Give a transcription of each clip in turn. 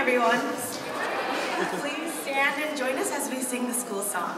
everyone. Please stand and join us as we sing the school song.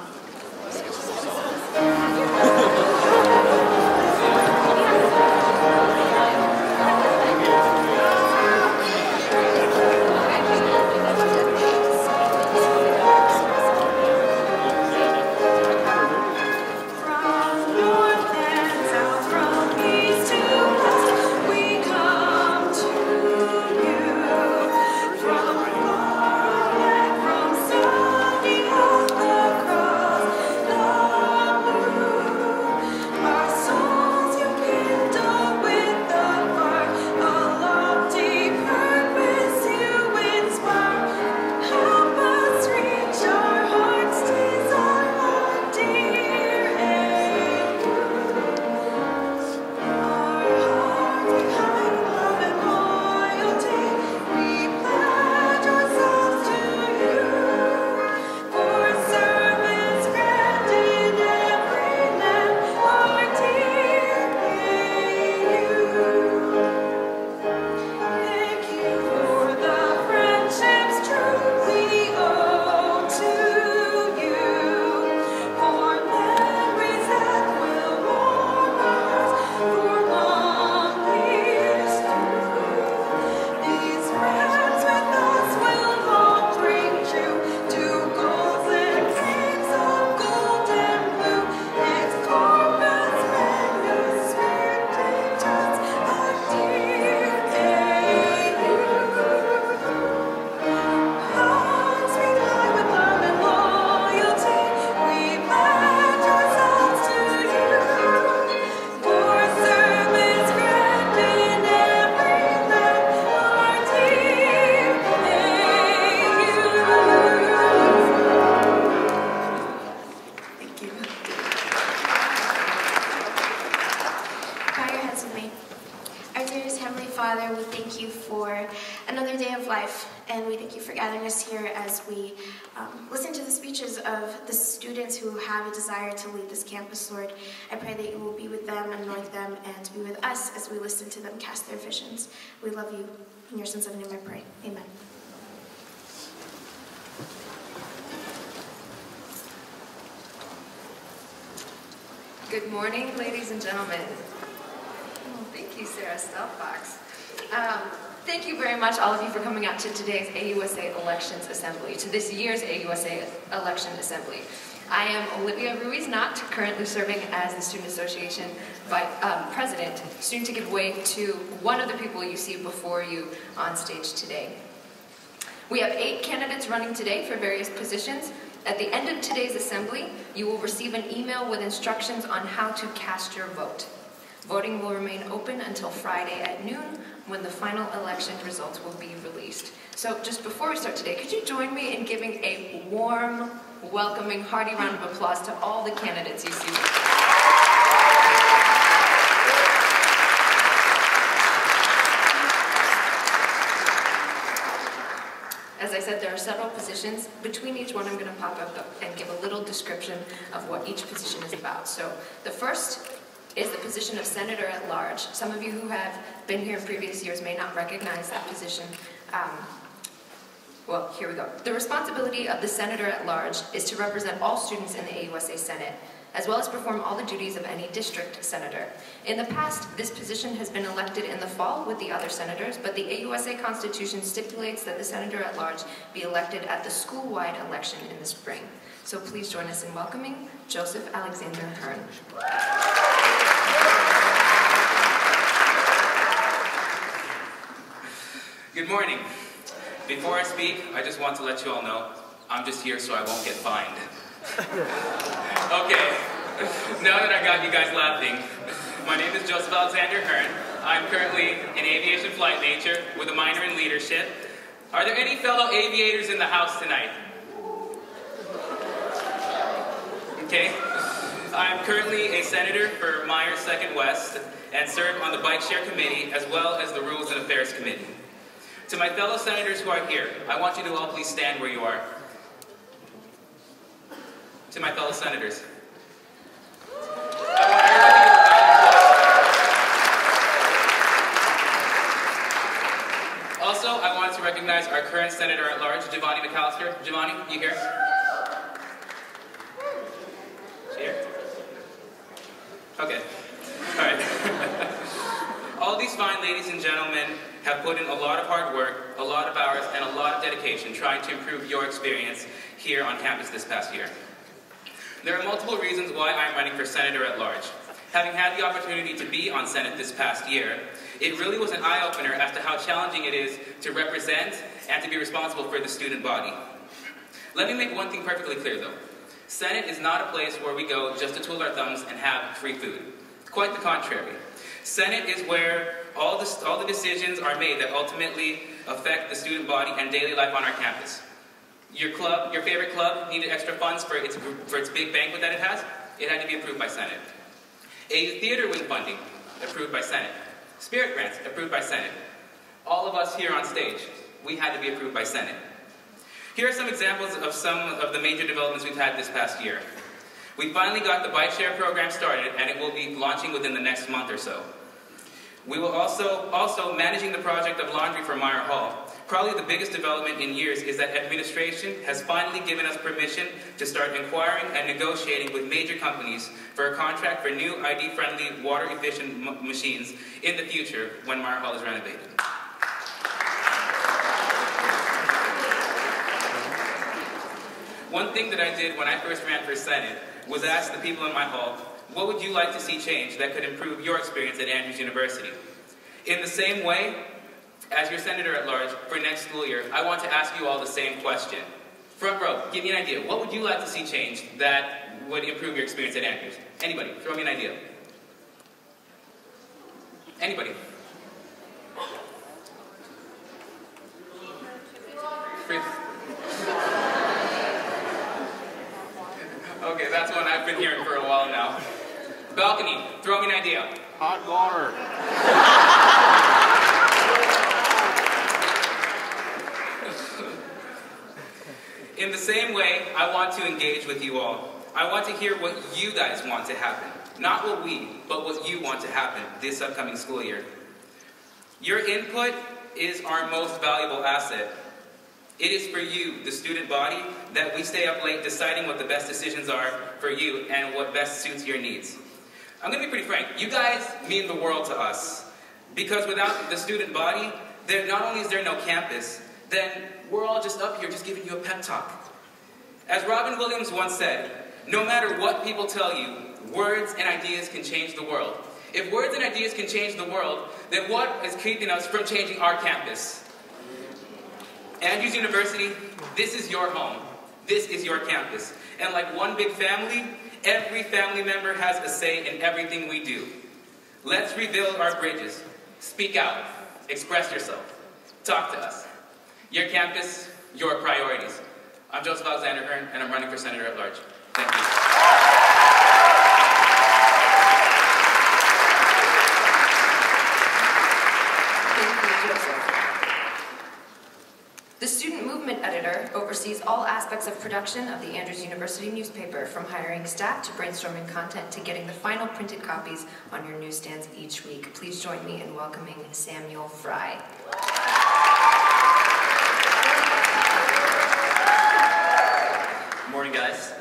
Who have a desire to lead this campus, Lord. I pray that you will be with them, anoint them, and be with us as we listen to them cast their visions. We love you. In your son's name I pray. Amen. Good morning, ladies and gentlemen. Oh, thank you, Sarah Stelfox. Thank you very much, all of you, for coming out to today's AUSA Elections Assembly, to this year's AUSA Election Assembly. I am Olivia Ruiz-Knott, currently serving as the Student Association President, soon to give way to one of the people you see before you on stage today. We have 8 candidates running today for various positions. At the end of today's assembly, you will receive an email with instructions on how to cast your vote. Voting will remain open until Friday at noon, when the final election results will be released. So just before we start today, could you join me in giving a warm, welcoming, hearty round of applause to all the candidates you see? As I said, there are several positions. Between each one, I'm going to pop up and give a little description of what each position is about. So the first is the position of Senator at Large. Some of you who have been here in previous years may not recognize that position. Well, here we go. The responsibility of the Senator at Large is to represent all students in the AUSA Senate, as well as perform all the duties of any district senator. In the past, this position has been elected in the fall with the other senators, but the AUSA Constitution stipulates that the Senator at Large be elected at the school-wide election in the spring. So please join us in welcoming Joseph Alexander Hearn. Good morning. Before I speak, I just want to let you all know, I'm just here so I won't get fined. Okay, now that I got you guys laughing, my name is Joseph Alexander Hearn. I'm currently an aviation flight major with a minor in leadership. Are there any fellow aviators in the house tonight? Okay. I'm currently a senator for Myers 2nd West and serve on the Bike Share Committee as well as the Rules and Affairs Committee. To my fellow senators who are here, I want you to all please stand where you are. To my fellow senators. Also, I wanted to recognize recognize our current Senator at Large, Giovanni McAllister. Giovanni, you here? She here? Okay. All right. All these fine ladies and gentlemen have put in a lot of hard work, a lot of hours, and a lot of dedication trying to improve your experience here on campus this past year. There are multiple reasons why I'm running for Senator at Large. Having had the opportunity to be on Senate this past year, it really was an eye-opener as to how challenging it is to represent and to be responsible for the student body. Let me make one thing perfectly clear though. Senate is not a place where we go just to twiddle our thumbs and have free food. Quite the contrary. Senate is where all the decisions are made that ultimately affect the student body and daily life on our campus. Your club, your favorite club, needed extra funds for its big banquet that it has. It had to be approved by Senate. AU Theater Wing funding, approved by Senate. Spirit grants, approved by Senate. All of us here on stage, we had to be approved by Senate. Here are some examples of some of the major developments we've had this past year. We finally got the bike share program started, and it will be launching within the next month or so. We will also managing the project of laundry for Meyer Hall. Probably the biggest development in years is that administration has finally given us permission to start inquiring and negotiating with major companies for a contract for new ID-friendly, water-efficient machines in the future when Meyer Hall is renovated. One thing that I did when I first ran for Senate was ask the people in my hall, what would you like to see change that could improve your experience at Andrews University? In the same way, as your Senator at Large for next school year, I want to ask you all the same question. Front row, give me an idea. What would you like to see change that would improve your experience at Andrews? Anybody, throw me an idea. Anybody? Okay, that's one I've been hearing for a while now. Balcony, throw me an idea. Hot water. In the same way, I want to engage with you all. I want to hear what you guys want to happen. Not what we, but what you want to happen this upcoming school year. Your input is our most valuable asset. It is for you, the student body, that we stay up late deciding what the best decisions are for you and what best suits your needs. I'm going to be pretty frank. You guys mean the world to us. Because without the student body, not only is there no campus, then we're all just up here just giving you a pep talk. As Robin Williams once said, no matter what people tell you, words and ideas can change the world. If words and ideas can change the world, then what is keeping us from changing our campus? Andrews University, this is your home. This is your campus. And like one big family, every family member has a say in everything we do. Let's rebuild our bridges. Speak out. Express yourself. Talk to us. Your campus, your priorities. I'm Joseph Alexander Hearn, and I'm running for Senator at Large. Thank you. The Student Movement Editor oversees all aspects of production of the Andrews University newspaper, from hiring staff to brainstorming content to getting the final printed copies on your newsstands each week. Please join me in welcoming Samuel Fry. Good morning, guys.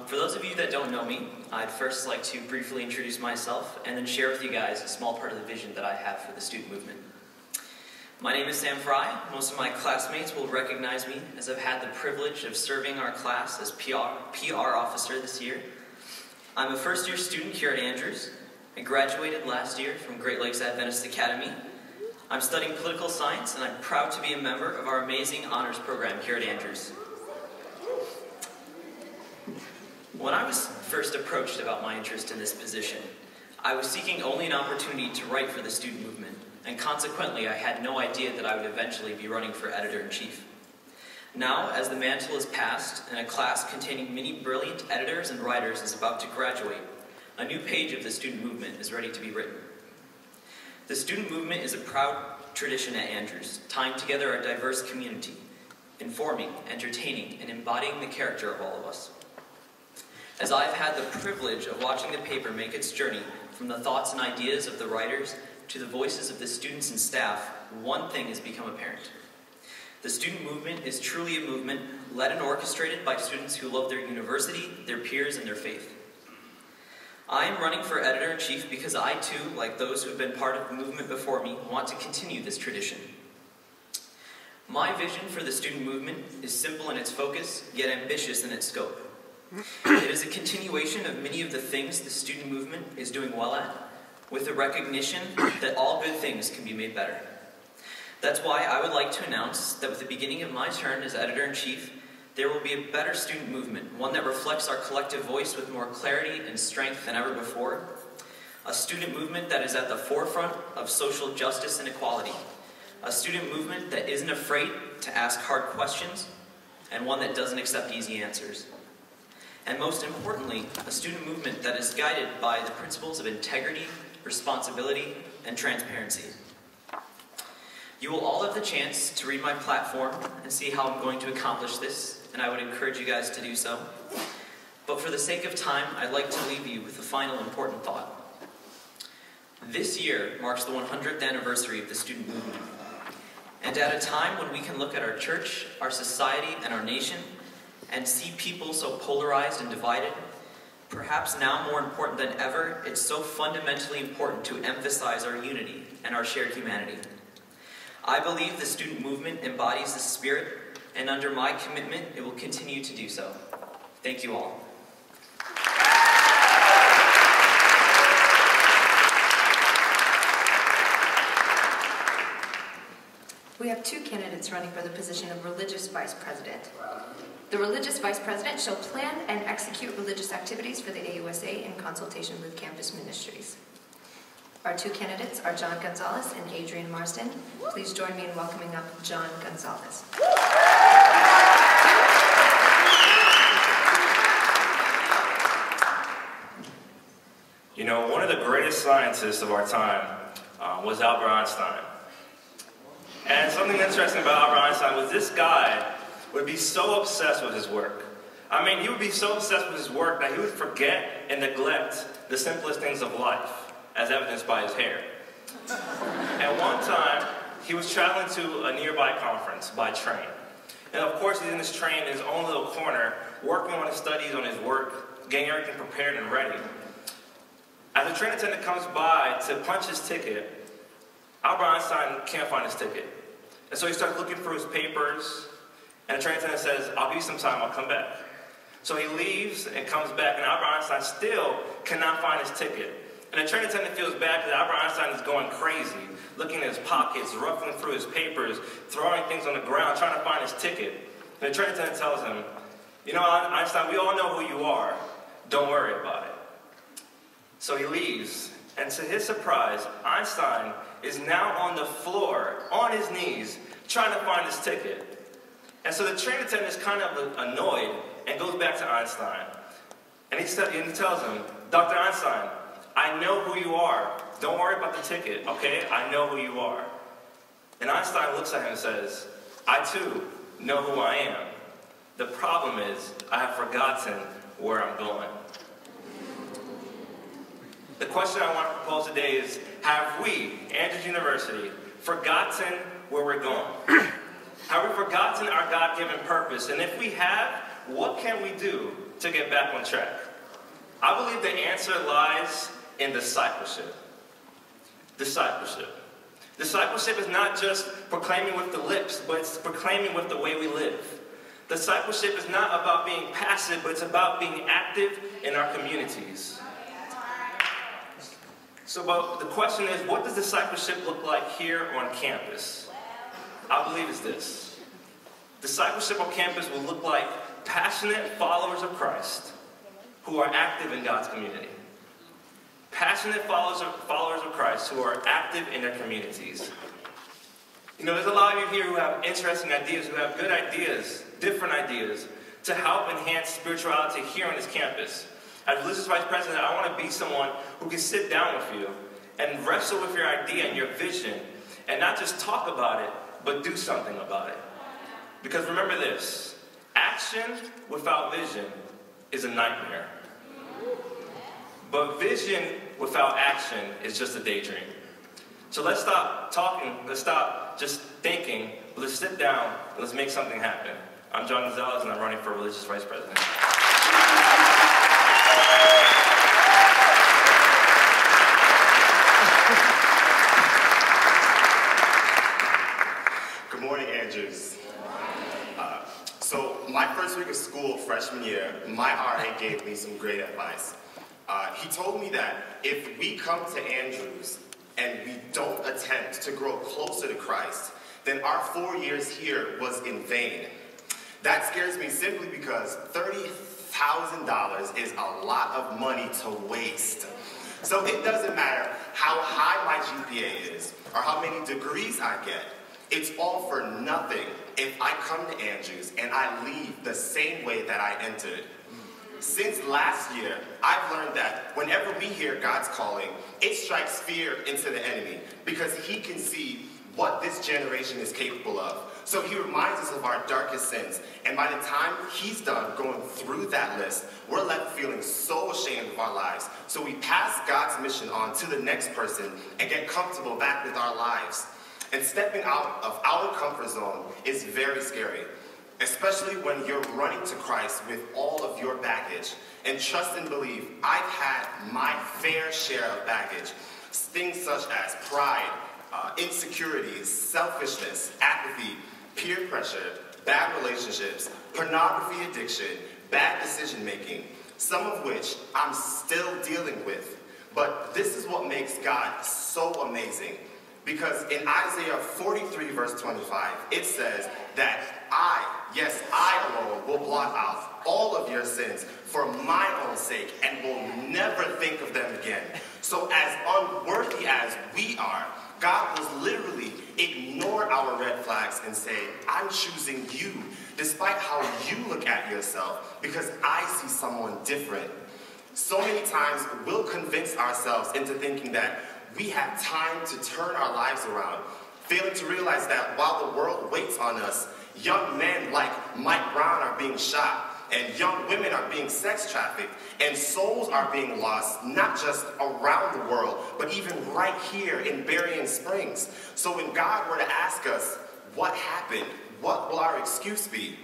For those of you that don't know me, I'd first like to briefly introduce myself and then share with you guys a small part of the vision that I have for the student movement. My name is Sam Fry. Most of my classmates will recognize me as I've had the privilege of serving our class as PR officer this year. I'm a first-year student here at Andrews. I graduated last year from Great Lakes Adventist Academy. I'm studying political science, and I'm proud to be a member of our amazing honors program here at Andrews. When I was first approached about my interest in this position, I was seeking only an opportunity to write for the student movement, and consequently I had no idea that I would eventually be running for editor-in-chief. Now, as the mantle is passed and a class containing many brilliant editors and writers is about to graduate, a new page of the student movement is ready to be written. The student movement is a proud tradition at Andrews, tying together our diverse community, informing, entertaining, and embodying the character of all of us. As I've had the privilege of watching the paper make its journey from the thoughts and ideas of the writers to the voices of the students and staff, one thing has become apparent. The student movement is truly a movement led and orchestrated by students who love their university, their peers, and their faith. I am running for editor-in-chief because I too, like those who have been part of the movement before me, want to continue this tradition. My vision for the student movement is simple in its focus, yet ambitious in its scope. It is a continuation of many of the things the student movement is doing well at, with the recognition that all good things can be made better. That's why I would like to announce that with the beginning of my turn as editor-in-chief, there will be a better student movement, one that reflects our collective voice with more clarity and strength than ever before. A student movement that is at the forefront of social justice and equality. A student movement that isn't afraid to ask hard questions, and one that doesn't accept easy answers. And most importantly, a student movement that is guided by the principles of integrity, responsibility, and transparency. You will all have the chance to read my platform and see how I'm going to accomplish this, and I would encourage you guys to do so. But for the sake of time, I'd like to leave you with a final important thought. This year marks the 100th anniversary of the student movement. And at a time when we can look at our church, our society, and our nation, and see people so polarized and divided, perhaps now more important than ever, it's so fundamentally important to emphasize our unity and our shared humanity. I believe the student movement embodies this spirit, and under my commitment, it will continue to do so. Thank you all. We have two candidates running for the position of Religious Vice President. The Religious Vice President shall plan and execute religious activities for the AUSA in consultation with campus ministries. Our two candidates are John Gonzalez and Adrian Marsden. Please join me in welcoming up John Gonzalez. You know, one of the greatest scientists of our time was Albert Einstein. And something interesting about Albert Einstein was this guy would be so obsessed with his work. I mean, he would be so obsessed with his work that he would forget and neglect the simplest things of life, as evidenced by his hair. At one time, he was traveling to a nearby conference by train. And of course, he's in this train in his own little corner, working on his studies, on his work, getting everything prepared and ready. As the train attendant comes by to punch his ticket, Albert Einstein can't find his ticket. And so he starts looking through his papers, and the train attendant says, "I'll give you some time, I'll come back." So he leaves and comes back, and Albert Einstein still cannot find his ticket. And the train attendant feels bad because Albert Einstein is going crazy, looking in his pockets, ruffling through his papers, throwing things on the ground, trying to find his ticket. And the train attendant tells him, "You know, Einstein, we all know who you are. Don't worry about it." So he leaves, and to his surprise, Einstein is now on the floor, on his knees, trying to find his ticket. And so the train attendant is kind of annoyed and goes back to Einstein. And he tells him, "Dr. Einstein, I know who you are. Don't worry about the ticket, okay? I know who you are." And Einstein looks at him and says, "I too know who I am. The problem is I have forgotten where I'm going." The question I want to propose today is, have we, Andrews University, forgotten where we're going? Have we forgotten our God-given purpose? And if we have, what can we do to get back on track? I believe the answer lies in discipleship. Discipleship. Discipleship is not just proclaiming with the lips, but it's proclaiming with the way we live. Discipleship is not about being passive, but it's about being active in our communities. So the question is, what does discipleship look like here on campus? I believe it's this. Discipleship on campus will look like passionate followers of Christ who are active in God's community. Passionate followers of Christ who are active in their communities. You know, there's a lot of you here who have interesting ideas, who have good ideas, different ideas, to help enhance spirituality here on this campus. As Religious Vice President, I want to be someone who can sit down with you and wrestle with your idea and your vision, and not just talk about it, but do something about it. Because remember this, action without vision is a nightmare. But vision without action is just a daydream. So let's stop talking, let's stop just thinking, let's sit down, and let's make something happen. I'm John Gonzalez, and I'm running for religious vice president. Good morning, Andrews. So my first week of school, freshman year, my RA gave me some great advice. He told me that if we come to Andrews and we don't attempt to grow closer to Christ, then our 4 years here was in vain. That scares me simply because $30,000 is a lot of money to waste. So it doesn't matter how high my GPA is or how many degrees I get. It's all for nothing if I come to Andrews and I leave the same way that I entered. Since last year, I've learned that whenever we hear God's calling, it strikes fear into the enemy because he can see what this generation is capable of. So he reminds us of our darkest sins, and by the time he's done going through that list, we're left feeling so ashamed of our lives. So we pass God's mission on to the next person and get comfortable back with our lives. And stepping out of our comfort zone is very scary, especially when you're running to Christ with all of your baggage. And trust and believe, I've had my fair share of baggage. Things such as pride, insecurities, selfishness, apathy, peer pressure, bad relationships, pornography addiction, bad decision making, some of which I'm still dealing with. But this is what makes God so amazing. Because in Isaiah 43 verse 25, it says that I alone will blot out all of your sins for my own sake and will never think of them again. So as unworthy as we are, God will literally ignore our red flags and say, I'm choosing you, despite how you look at yourself, because I see someone different. So many times we'll convince ourselves into thinking that we have time to turn our lives around, failing to realize that while the world waits on us, young men like Mike Brown are being shot, and young women are being sex trafficked, and souls are being lost, not just around the world, but even right here in Berrien Springs. So when God were to ask us, what happened? What will our excuse be?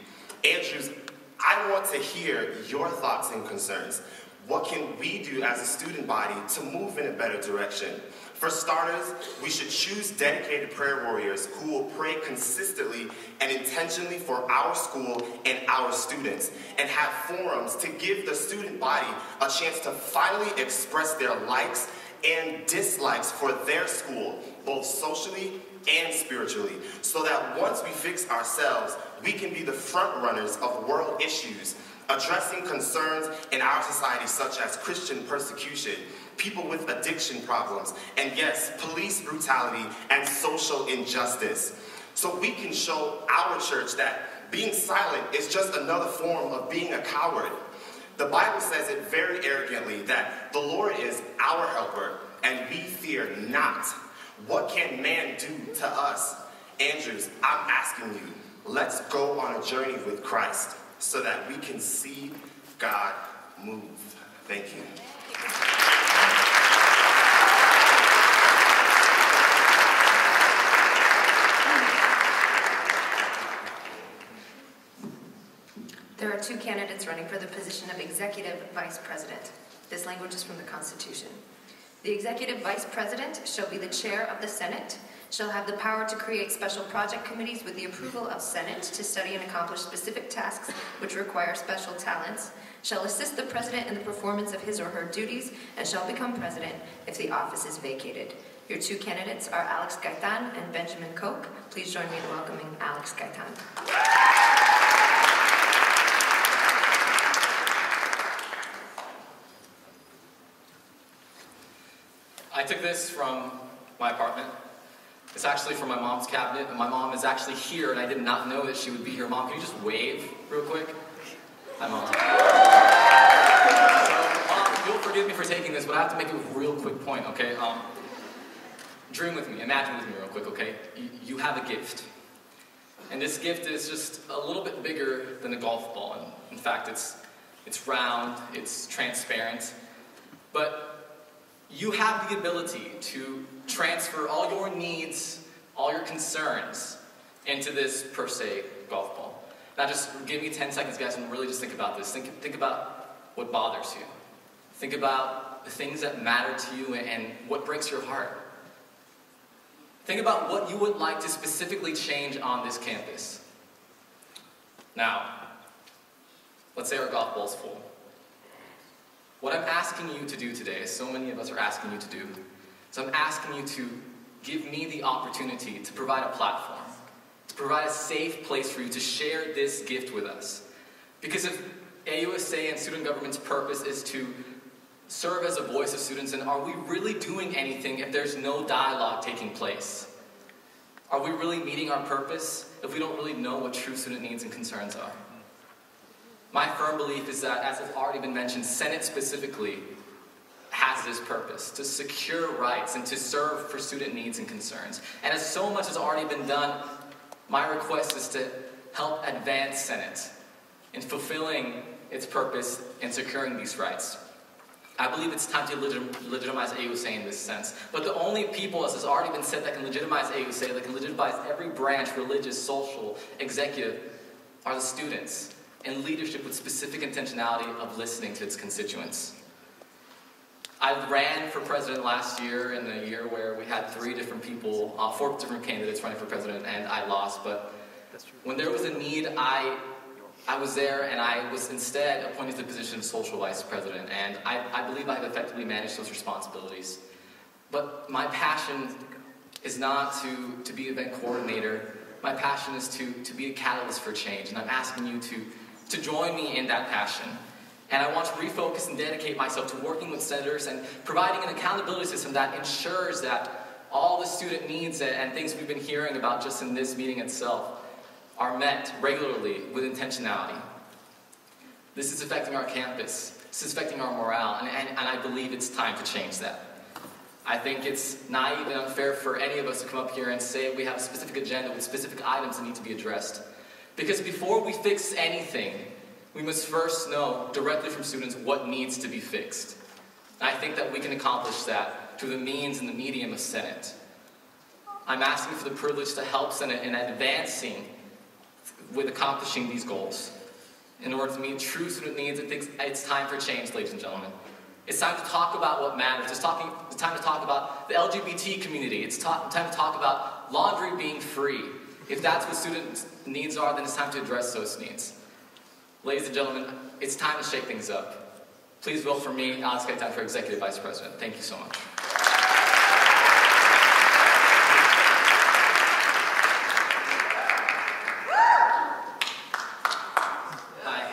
Andrews, I want to hear your thoughts and concerns. What can we do as a student body to move in a better direction? For starters, we should choose dedicated prayer warriors who will pray consistently and intentionally for our school and our students, and have forums to give the student body a chance to finally express their likes and dislikes for their school, both socially and spiritually, so that once we fix ourselves, we can be the front runners of world issues, addressing concerns in our society such as Christian persecution, people with addiction problems, and yes, police brutality and social injustice. So we can show our church that being silent is just another form of being a coward. The Bible says it very arrogantly that the Lord is our helper and we fear not. What can man do to us? Andrews, I'm asking you, let's go on a journey with Christ so that we can see God move. Thank you. There are two candidates running for the position of Executive Vice President. This language is from the Constitution. The Executive Vice President shall be the chair of the Senate, shall have the power to create special project committees with the approval of Senate to study and accomplish specific tasks which require special talents, shall assist the President in the performance of his or her duties, and shall become President if the office is vacated. Your two candidates are Alex Gaitan and Benjamin Koch. Please join me in welcoming Alex Gaitan. I took this from my apartment. It's actually from my mom's cabinet, and my mom is actually here, and I did not know that she would be here. Mom, can you just wave real quick? Hi, Mom. So, Mom, you'll forgive me for taking this, but I have to make a real quick point, okay? Dream with me, imagine with me real quick, okay? You have a gift. And this gift is just a little bit bigger than a golf ball. And in fact, it's round, it's transparent, but you have the ability to transfer all your needs, all your concerns into this, per se, golf ball. Now just give me 10 seconds, guys, and really just think about this. Think about what bothers you. Think about the things that matter to you and what breaks your heart. Think about what you would like to specifically change on this campus. Now, let's say our golf ball's full. What I'm asking you to do today, as so many of us are asking you to do, is I'm asking you to give me the opportunity to provide a platform, to provide a safe place for you to share this gift with us. Because if AUSA and student government's purpose is to serve as a voice of students, and are we really doing anything if there's no dialogue taking place? Are we really meeting our purpose if we don't really know what true student needs and concerns are? My firm belief is that, as has already been mentioned, Senate specifically has this purpose, to secure rights and to serve for student needs and concerns. And as so much has already been done, my request is to help advance Senate in fulfilling its purpose and securing these rights. I believe it's time to legitimize AUSA in this sense. But the only people, as has already been said, that can legitimize AUSA, that can legitimize every branch, religious, social, executive, are the students, and leadership with specific intentionality of listening to its constituents. I ran for president last year, in a year where we had 4 different candidates running for president, and I lost. But when there was a need, I was there, and I was instead appointed to the position of social vice president, and I believe I have effectively managed those responsibilities. But my passion is not to be event coordinator. My passion is to be a catalyst for change, and I'm asking you to join me in that passion. And I want to refocus and dedicate myself to working with senators and providing an accountability system that ensures that all the student needs and things we've been hearing about just in this meeting itself are met regularly with intentionality. This is affecting our campus. This is affecting our morale, and I believe it's time to change that. I think it's naive and unfair for any of us to come up here and say we have a specific agenda with specific items that need to be addressed. Because before we fix anything, we must first know directly from students what needs to be fixed. And I think that we can accomplish that through the means and the medium of Senate. I'm asking for the privilege to help Senate in advancing with accomplishing these goals. In order to meet true student needs, I think it's time for change, ladies and gentlemen. It's time to talk about what matters. It's time to talk about the LGBT community. It's time to talk about laundry being free. If that's what student needs are, then it's time to address those needs. Ladies and gentlemen, it's time to shake things up. Please vote for me, Alex Kaitan, for Executive Vice President. Thank you so much. Hi,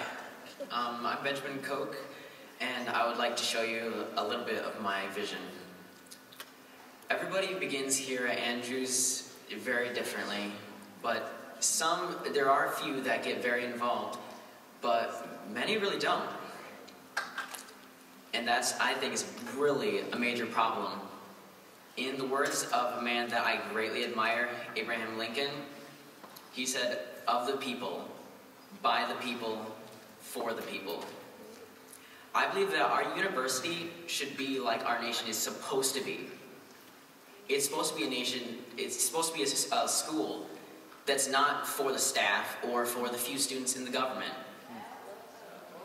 I'm Benjamin Koch, and I would like to show you a little bit of my vision. Everybody begins here at Andrews very differently, but there are a few that get very involved, but many really don't. And that's, I think, is really a major problem. In the words of a man that I greatly admire, Abraham Lincoln, he said, "Of the people, by the people, for the people." I believe that our university should be like our nation is supposed to be. It's supposed to be a nation, it's supposed to be a school that's not for the staff or for the few students in the government.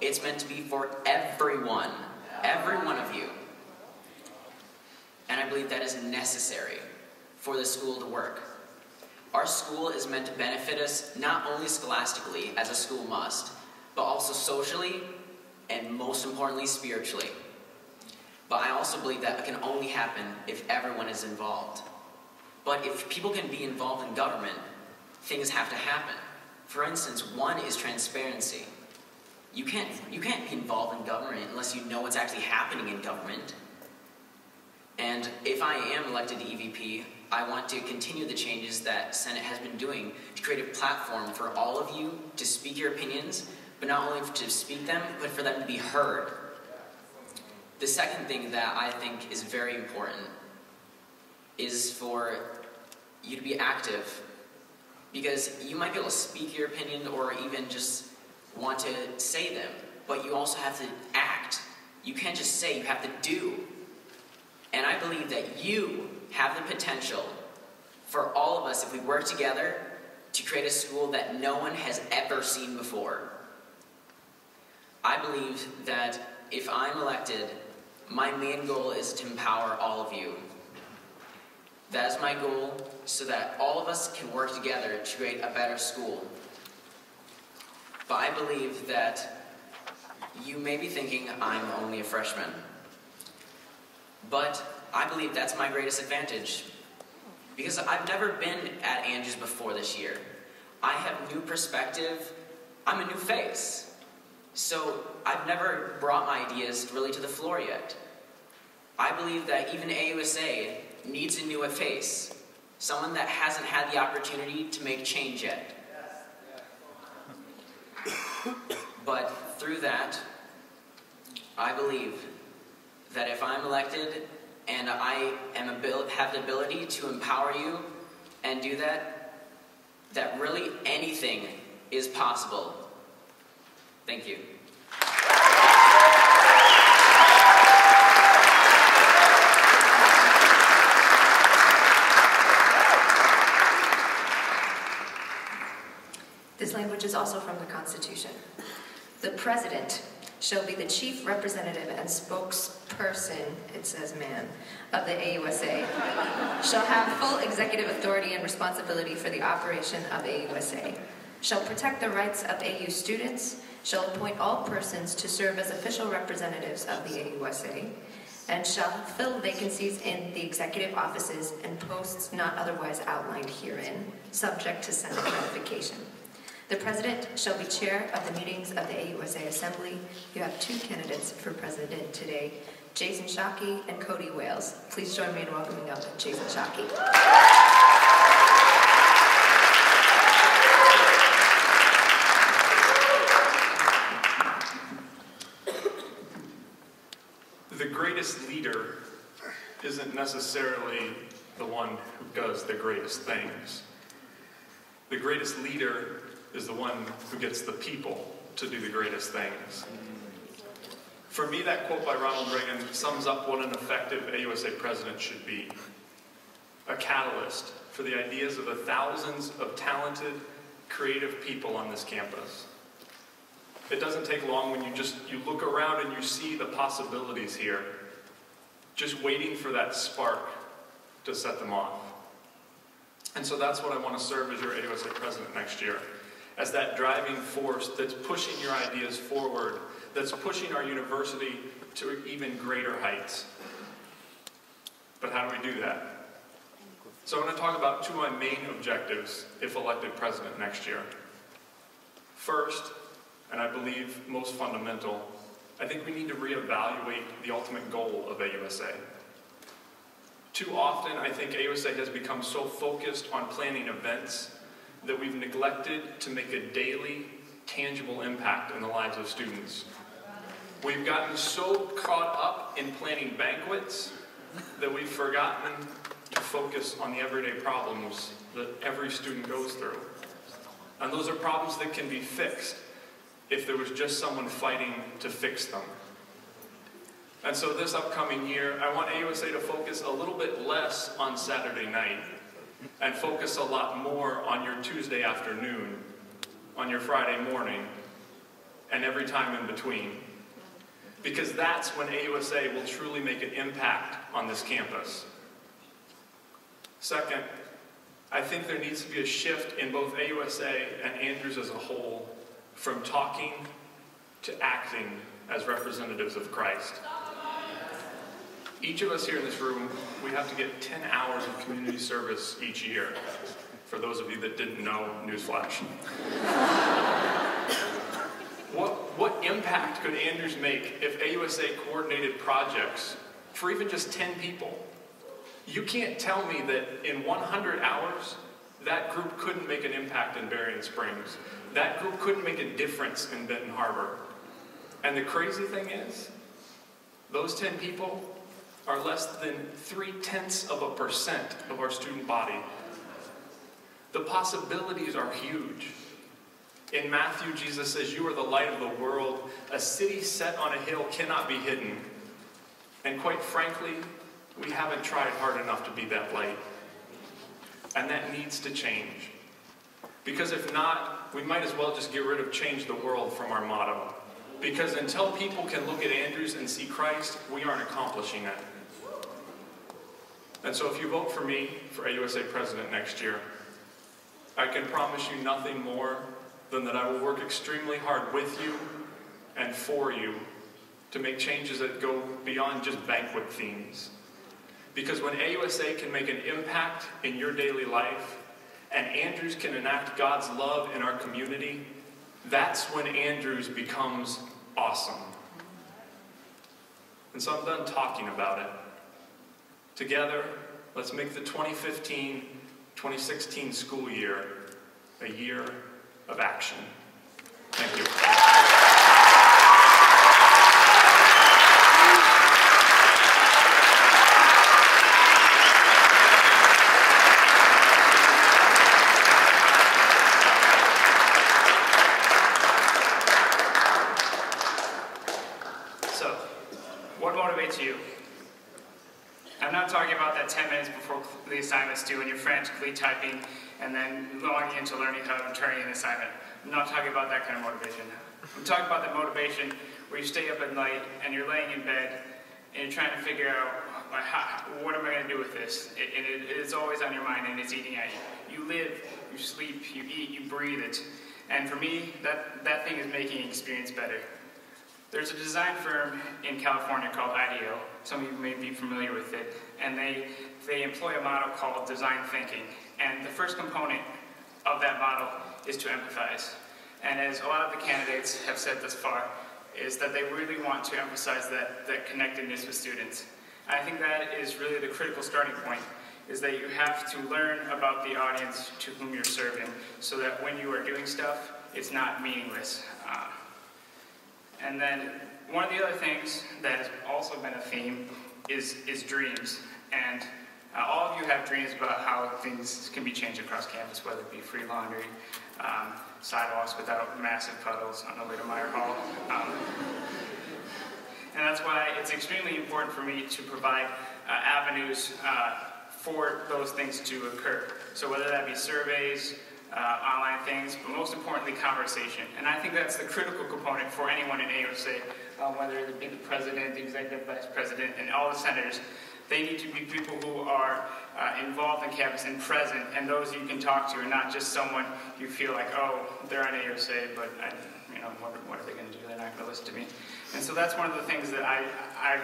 It's meant to be for everyone, every one of you. And I believe that is necessary for the school to work. Our school is meant to benefit us not only scholastically, as a school must, but also socially and most importantly, spiritually. But I also believe that it can only happen if everyone is involved. But if people can be involved in government, things have to happen. For instance, one is transparency. You can't be involved in government unless you know what's actually happening in government. And if I am elected to EVP, I want to continue the changes that Senate has been doing to create a platform for all of you to speak your opinions, but not only to speak them, but for them to be heard. The second thing that I think is very important is for you to be active, because you might be able to speak your opinion or even just want to say them, but you also have to act. You can't just say, you have to do. And I believe that you have the potential for all of us, if we work together, to create a school that no one has ever seen before. I believe that if I'm elected, my main goal is to empower all of you. That is my goal, so that all of us can work together to create a better school. But I believe that you may be thinking I'm only a freshman. But I believe that's my greatest advantage. Because I've never been at Andrews before this year. I have new perspective. I'm a new face. So I've never brought my ideas really to the floor yet. I believe that even AUSA needs a new face. Someone that hasn't had the opportunity to make change yet. But through that, I believe that if I'm elected and I have the ability to empower you and do that, that really anything is possible. Thank you. This language is also from the Constitution. The President shall be the chief representative and spokesperson, it says man, of the AUSA, shall have full executive authority and responsibility for the operation of AUSA, shall protect the rights of AU students, shall appoint all persons to serve as official representatives of the AUSA, and shall fill vacancies in the executive offices and posts not otherwise outlined herein, subject to Senate ratification. The President shall be chair of the meetings of the AUSA Assembly. You have two candidates for President today, Jason Shockey and Cody Wales. Please join me in welcoming up Jason Shockey. The greatest leader isn't necessarily the one who does the greatest things. The greatest leader is the one who gets the people to do the greatest things. For me, that quote by Ronald Reagan sums up what an effective AUSA president should be. A catalyst for the ideas of the thousands of talented, creative people on this campus. It doesn't take long when you look around and you see the possibilities here, just waiting for that spark to set them off. And so that's what I want to serve as your AUSA president next year. As that driving force that's pushing your ideas forward, that's pushing our university to even greater heights. But how do we do that? So I'm going to talk about two of my main objectives if elected president next year. First, and I believe most fundamental, I think we need to reevaluate the ultimate goal of AUSA. Too often, I think AUSA has become so focused on planning events that we've neglected to make a daily, tangible impact in the lives of students. We've gotten so caught up in planning banquets that we've forgotten to focus on the everyday problems that every student goes through. And those are problems that can be fixed if there was just someone fighting to fix them. And so this upcoming year, I want AUSA to focus a little bit less on Saturday night and focus a lot more on your Tuesday afternoon, on your Friday morning, and every time in between. Because that's when AUSA will truly make an impact on this campus. Second, I think there needs to be a shift in both AUSA and Andrews as a whole from talking to acting as representatives of Christ. Each of us here in this room, we have to get 10 hours of community service each year. For those of you that didn't know, newsflash. What impact could Andrews make if AUSA coordinated projects for even just 10 people? You can't tell me that in 100 hours, that group couldn't make an impact in Berrien Springs. That group couldn't make a difference in Benton Harbor. And the crazy thing is, those 10 people are less than 0.3% of our student body. The possibilities are huge. In Matthew, Jesus says, "You are the light of the world. A city set on a hill cannot be hidden." And quite frankly, we haven't tried hard enough to be that light. And that needs to change. Because if not, we might as well just get rid of change the world from our motto. Because until people can look at Andrews and see Christ, we aren't accomplishing it. And so if you vote for me for AUSA president next year, I can promise you nothing more than that I will work extremely hard with you and for you to make changes that go beyond just banquet themes. Because when AUSA can make an impact in your daily life, and Andrews can enact God's love in our community, that's when Andrews becomes awesome. And so I'm done talking about it. Together, let's make the 2015-2016 school year a year of action. Thank you. So, what motivates you? I'm not talking about that 10 minutes before the assignment's due and you're frantically typing and then logging into learning how to turn in an assignment. I'm not talking about that kind of motivation. I'm talking about that motivation where you stay up at night and you're laying in bed and you're trying to figure out, like, what am I going to do with this? It's always on your mind and it's eating at you. You live, you sleep, you eat, you breathe it. And for me, that thing is making an experience better. There's a design firm in California called IDEO. Some of you may be familiar with it. And they employ a model called design thinking. And the first component of that model is to empathize. And as a lot of the candidates have said thus far, is that they really want to emphasize that connectedness with students. And I think that is really the critical starting point, is that you have to learn about the audience to whom you're serving, so that when you are doing stuff, it's not meaningless. And then one of the other things that has also been a theme is dreams. And all of you have dreams about how things can be changed across campus, whether it be free laundry, sidewalks without massive puddles on the way to Meyer Hall. And that's why it's extremely important for me to provide avenues for those things to occur. So whether that be surveys, online things, but most importantly, conversation. And I think that's the critical component for anyone in AUSA, whether it be the president, the executive vice president, and all the senators. They need to be people who are involved in campus and present, and those you can talk to, and not just someone you feel like, oh, they're on AUSA, but what are they going to do? They're not going to listen to me. And so that's one of the things that I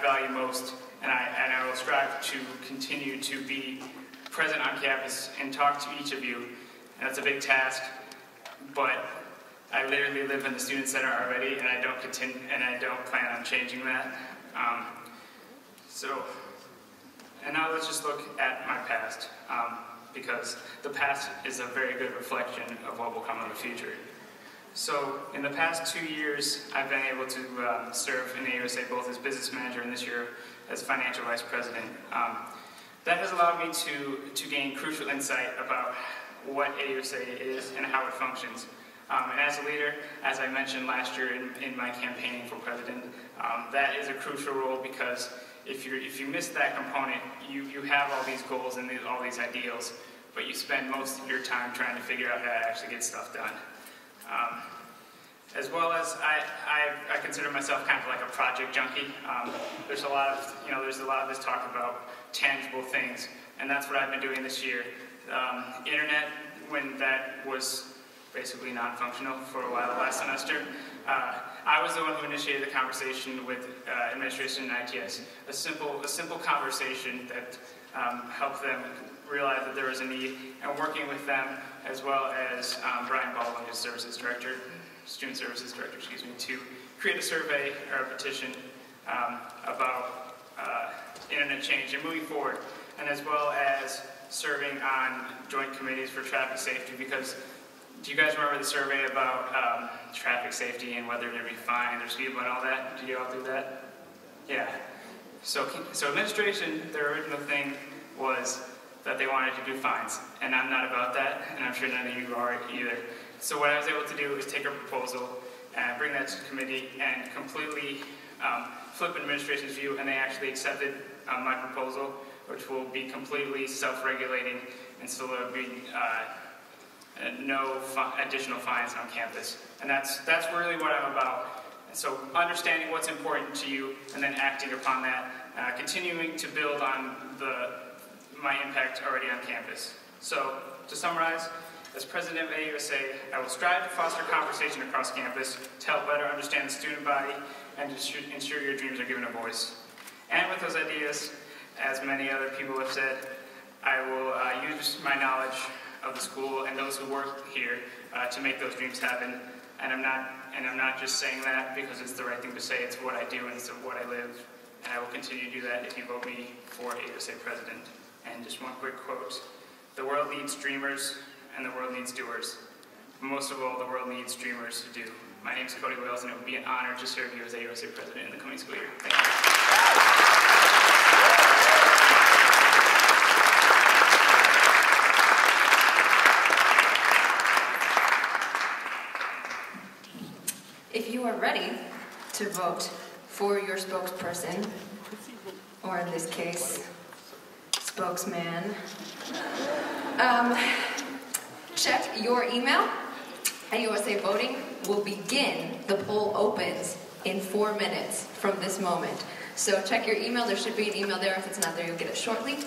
value most, and I will strive to continue to be present on campus and talk to each of you. And that's a big task, but I literally live in the student center already, and I don't plan on changing that. And now let's just look at my past, because the past is a very good reflection of what will come in the future. So in the past 2 years, I've been able to serve in AUSA both as business manager and this year as financial vice president. That has allowed me to gain crucial insight about what AUSA is and how it functions. And as a leader, as I mentioned last year in my campaigning for president, that is a crucial role, because if you miss that component, you have all these goals and all these ideals, but you spend most of your time trying to figure out how to actually get stuff done. As well as I consider myself kind of like a project junkie. There's a lot of this talk about tangible things, and that's what I've been doing this year. Internet, when that was basically non-functional for a while last semester, I was the one who initiated the conversation with administration and ITS. A simple conversation that helped them realize that there was a need, and working with them as well as Brian Baldwin, who's student services director, to create a survey or a petition about internet change and moving forward, and as well as serving on joint committees for traffic safety. Because do you guys remember the survey about traffic safety and whether there'd be fines or speed limit and all that? Did you all do that? Yeah. So administration, their original thing was that they wanted to do fines, and I'm not about that, and I'm sure none of you are either. So what I was able to do was take a proposal and bring that to the committee and completely flip administration's view, and they actually accepted my proposal, which will be completely self-regulating, and so there will be no additional fines on campus. And that's really what I'm about. And so understanding what's important to you and then acting upon that, continuing to build on my impact already on campus. So to summarize, as president of AUSA, I will strive to foster conversation across campus to help better understand the student body and to ensure your dreams are given a voice. And with those ideas, as many other people have said, I will use my knowledge of the school and those who work here to make those dreams happen. And I'm not just saying that because it's the right thing to say. It's what I do and it's what I live. And I will continue to do that if you vote me for AUSA president. And just one quick quote: "The world needs dreamers and the world needs doers. Most of all, the world needs dreamers who do." My name is Cody Wales, and it would be an honor to serve you as AUSA president in the coming school year. Thank you. If you are ready to vote for your spokesperson, or in this case, spokesman, check your email. AUSA voting will begin. The poll opens in 4 minutes from this moment. So check your email. There should be an email there. If it's not there, you'll get it shortly.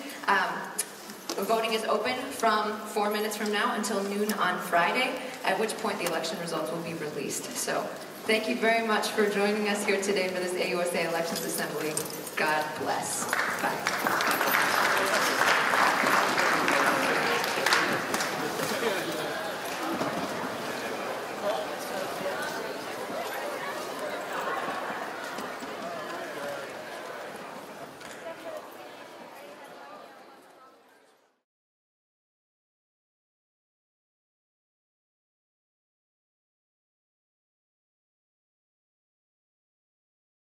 Voting is open from 4 minutes from now until noon on Friday, at which point the election results will be released. So thank you very much for joining us here today for this AUSA Elections Assembly. God bless. Bye.